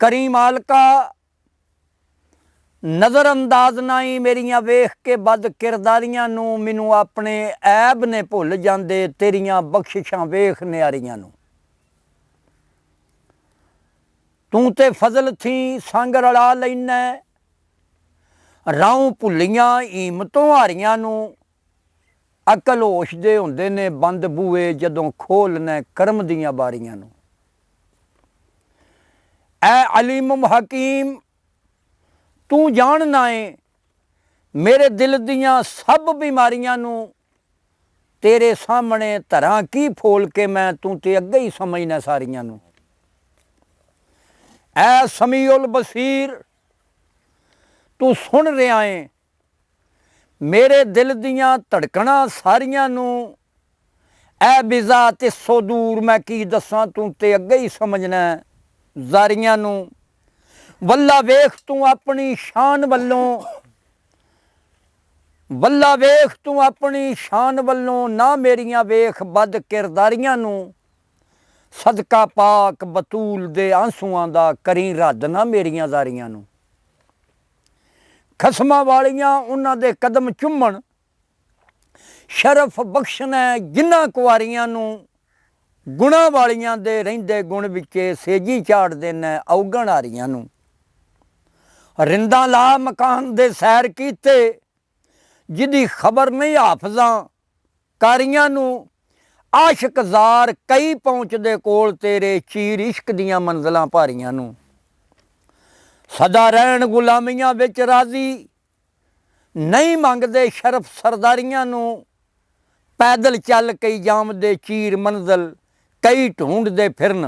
करी मालका नज़रअंदाज नहीं मेरिया वेख के बद किरदारियां नू, मैनू अपने ऐब ने भुल जांदे तेरियां बख्शिशां वेख न्यारियां नू। तू ते फजल थी संग रला लैना, राहों भुलियां हीमतों हारियां नू। अकल होश दे हुंदे ने बंद बूए जदों खोलने करम दियां बारियां नू। ऐ अलीम हकीम तू जानना है मेरे दिल दियां सब बीमारियां नू। तेरे सामने धरां की फोल के मैं, तू ते अगे ही समझना सारियां नू। ऐ समीउल बसीर तू सुन रहा है मेरे दिल दियां धड़कना सारियां नू। ऐ बिजा तिसो दूर मैं की दसां, तू ते अगे ही समझना जारियां नू। वल्ला वेख तू अपनी शान वल्लों, वल्ला वेख तू अपनी शान वल्लों, ना मेरियां वेख बद किरदारियां नू। सदका पाक बतूल दे आंसूआं दा करी रद्द ना मेरियां जारियां नू। खसमां वालियां उन्हां दे कदम चुम्मण, शरफ बख्शना जिन्हां कुआरियां नू। गुणां वालियां दे रहिंदे गुण विचे सेजी झाड़ देना औगण हारियां नू। रिंदा ला मकान दे सैर कीते जिदी खबर नहीं हाफजां कारियां नू। आशिक जार कई पहुँचदे कोल तेरे चीर इश्क दियां मंजिलां भारियां नू। सदा रहन गुलामियां विच राजी नहीं मंगदे शरफ सरदारियां नू। पैदल चल कई जामदे चीर मंजिल कई ढूंढदे फिरन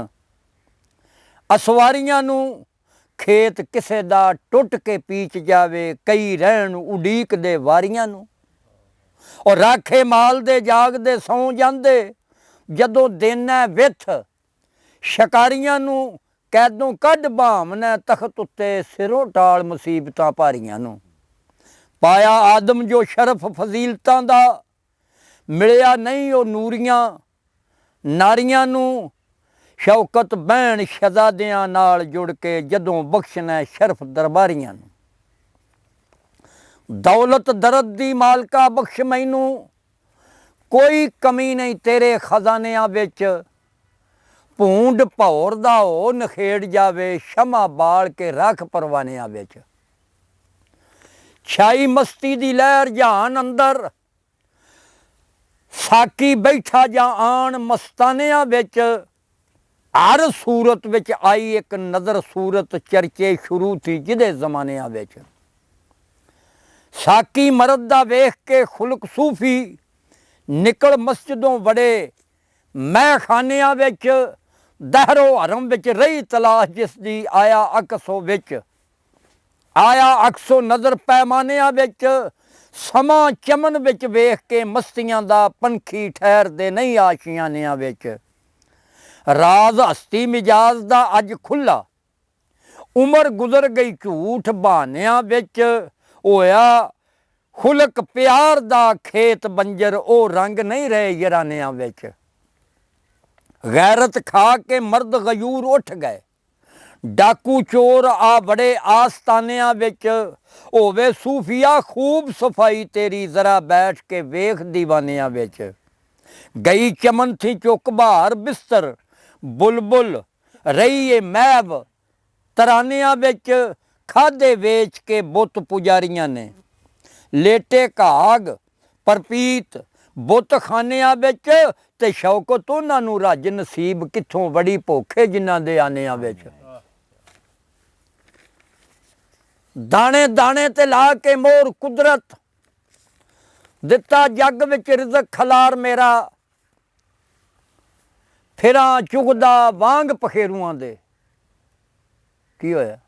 असवारियां नू। खेत किसे दा टुट के पीच जावे कई रहन उडीक दे वारियां नू। और राखे माल दे जागदे सौ जांदे जदों देना विथ शिकारियां नू। कैदों कढ़ भावना तख्त उत्ते सिरों टाल मुसीबतां भारियां नू। पाया आदम जो शरफ फजीलतां दा, मिलिया नहीं ओ नूरियां नारियां नू। शौकत बहन शहजादियां नाल जुड़ के जदों बख्शना शरफ दरबारियां नू। दौलत दरद दी मालका बख्श मैनू, कोई कमी नहीं तेरे खजानियां विच। भूंड भौर दा हो नखेड़ जावे शमा बाल के रख परवानियां विच। छाई मस्ती दी लहर जहान अंदर, साकी बैठा जा आन मस्तानियां विच। हर सूरत विच आई एक नज़र सूरत चर्चे शुरू थी जिदे जमानियां विच। साकी मरद दा वेख के खुलक सूफी निकल मस्जिदों बड़े मैं खानियां विच। दहरो हरम विच रही तलाश जिसदी आया अकसो विच। आया अक्सो नज़र पैमानियां विच। समा चमन विच वेख के मस्तियां दा पंखी ठहरदे नहीं आशियानियां विच। राज हस्ती मिजाज दा अज खुला, उमर गुजर गई झूठ बहानियां विच। होया खुलक प्यार दा खेत बंजर ओ रंग नहीं रहे यरानियां विच। गैरत खा के मर्द गयूर उठ गए, डाकू चोर आ बड़े आस्तानियां विच। होवे सूफिया खूब सफाई तेरी जरा बैठ के वेख दीवानियां विच। गई चमन थी चुक बहार बिस्तर, बुलबुल रही ये मैब तरानियां विच। खादे वेच के बुत पुजारियां ने, लेटे घाग परपीत बुत खानियां विच। ते शौकत उन्हां नू रज नसीब कित्थों बड़ी भुखे जिन्हां दे आनियां विच। दाने दाने ते ला के मोर कुदरत, दिता जग विच रिज़क खलार मेरा। फिरां चुगदा वांग पखेरुआं दे। की होया?